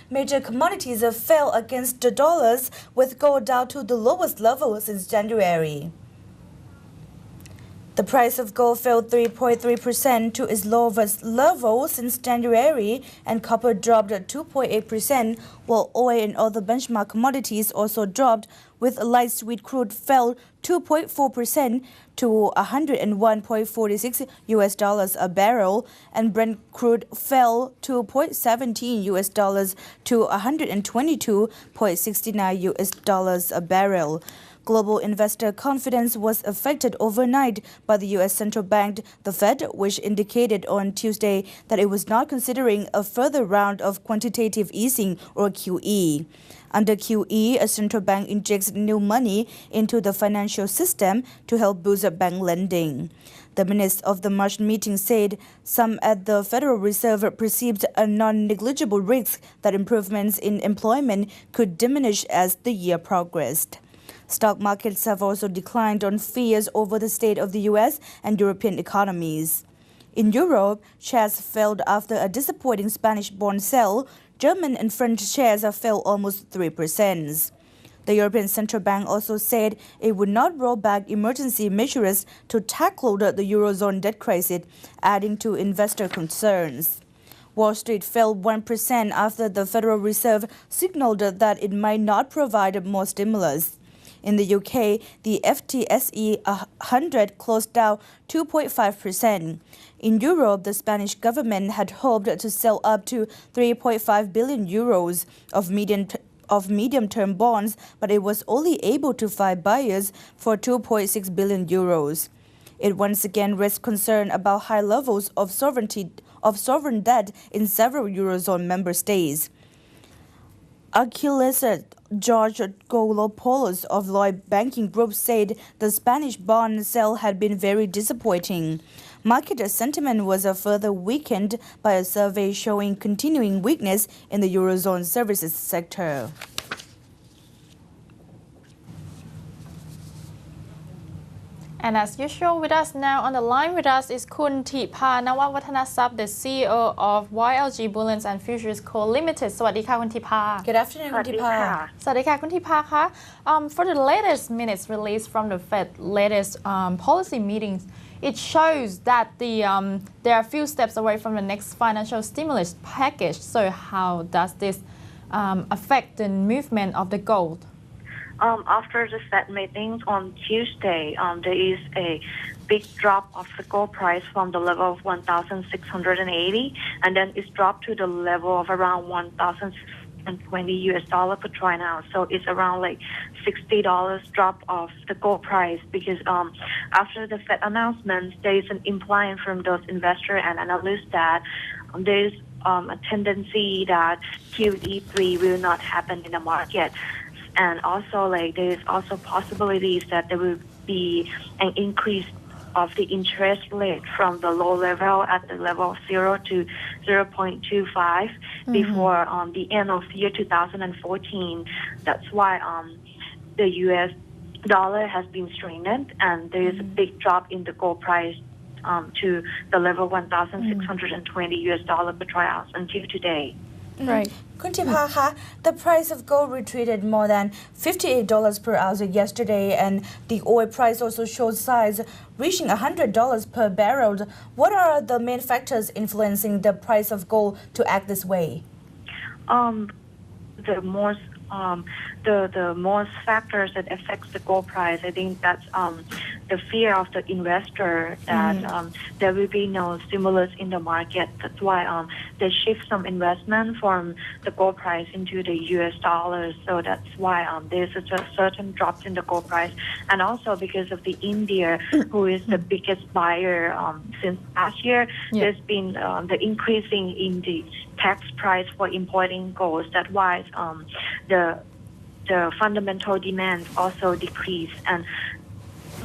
major commodities fell against the dollars, with gold down to the lowest level since January. The price of gold fell 3.3% to its lowest level since January, and copper dropped 2.8%, while oil and other benchmark commodities also dropped, with light sweet crude fell 2.4% to $101.46 a barrel, and Brent crude fell 2.17 to $122.69 a barrel. Global investor confidence was affected overnight by the U.S. Central Bank, the Fed, which indicated on Tuesday that it was not considering a further round of quantitative easing, or QE. Under QE, a central bank injects new money into the financial system to help boost bank lending. The minutes of the March meeting said some at the Federal Reserve perceived a non-negligible risk that improvements in employment could diminish as the year progressed. Stock markets have also declined on fears over the state of the U.S. and European economies. In Europe, shares fell after a disappointing Spanish bond sale. German and French shares fell almost 3%. The European Central Bank also said it would not roll back emergency measures to tackle the Eurozone debt crisis, adding to investor concerns. Wall Street fell 1% after the Federal Reserve signaled that it might not provide more stimulus. In the UK, the FTSE 100 closed down 2.5%. In Europe, the Spanish government had hoped to sell up to 3.5 billion euros of medium-term bonds, but it was only able to find buyers for 2.6 billion euros. It once again raised concern about high levels of sovereign debt in several Eurozone member states. Achilles George Golopoulos of Lloyd Banking Group said the Spanish bond sale had been very disappointing. Market sentiment was further weakened by a survey showing continuing weakness in the Eurozone services sector. And as usual, with us now on the line with us is Kun Tipa Nawawattanasub, the CEO of YLG Bullion Futures Co. Limited. สวัสดีค่ะคุณ Tipa. Good afternoon, Kun Tipa. สวัสดีค่ะคุณ Tipa คะ For the latest minutes released from the Fed latest policy meetings, it shows that there are a few steps away from the next financial stimulus package. So how does this affect the movement of the gold? After the Fed meetings on Tuesday, there is a big drop of the gold price from the level of 1,680, and then it's dropped to the level of around $1,020 per troy ounce. So it's around like $60 drop of the gold price, because after the Fed announcements, there is an implying from those investors and analysts that there is a tendency that QE3 will not happen in the market. And also, there is also possibilities that there will be an increase of the interest rate from the low level at the level of 0 to 0.25 before the end of year 2014. That's why the U.S. dollar has been strengthened, and there is a big drop in the gold price to the level $1,620 per troy ounce until today. Right. Kun Tipa, the price of gold retreated more than $58 per ounce yesterday, and the oil price also showed signs reaching $100 per barrel. What are the main factors influencing the price of gold to act this way? The most factors that affects the gold price, I think that's the fear of the investor that there will be no stimulus in the market. That's why they shift some investment from the gold price into the U.S. dollars. So that's why there's a certain drop in the gold price. And also because of the India, who is the biggest buyer since last year, there's been the increasing in the tax price for importing gold. That's why the fundamental demand also decreased. And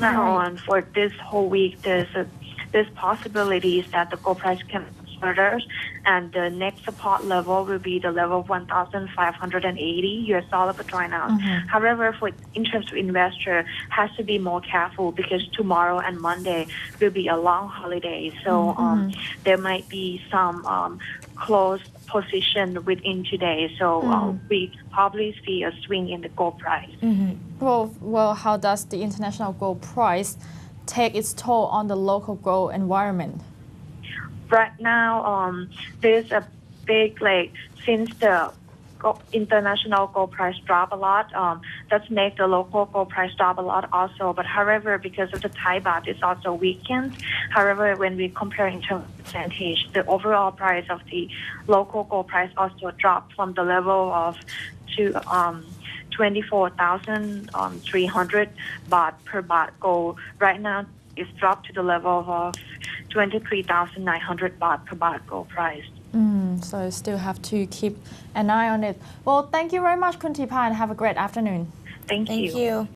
now on for this whole week, there's possibilities that the gold price can further, and the next support level will be the level of $1,580 per troy ounce. However, for interest investor, has to be more careful because tomorrow and Monday will be a long holiday, so there might be some closed position within today. So we probably see a swing in the gold price. Well, how does the international gold price take its toll on the local gold environment? Right now, there's a big, since the international gold price drop a lot, that's make the local gold price drop a lot also. But however, because of the Thai baht, it's also weakened. However, when we compare in terms of percentage, the overall price of the local gold price also dropped from the level of 24,300 baht per baht gold. Right now, it's dropped to the level of 23,900 baht per baht gold price. So you still have to keep an eye on it. Well, thank you very much, Kun Tipa, and have a great afternoon. Thank you. Thank you.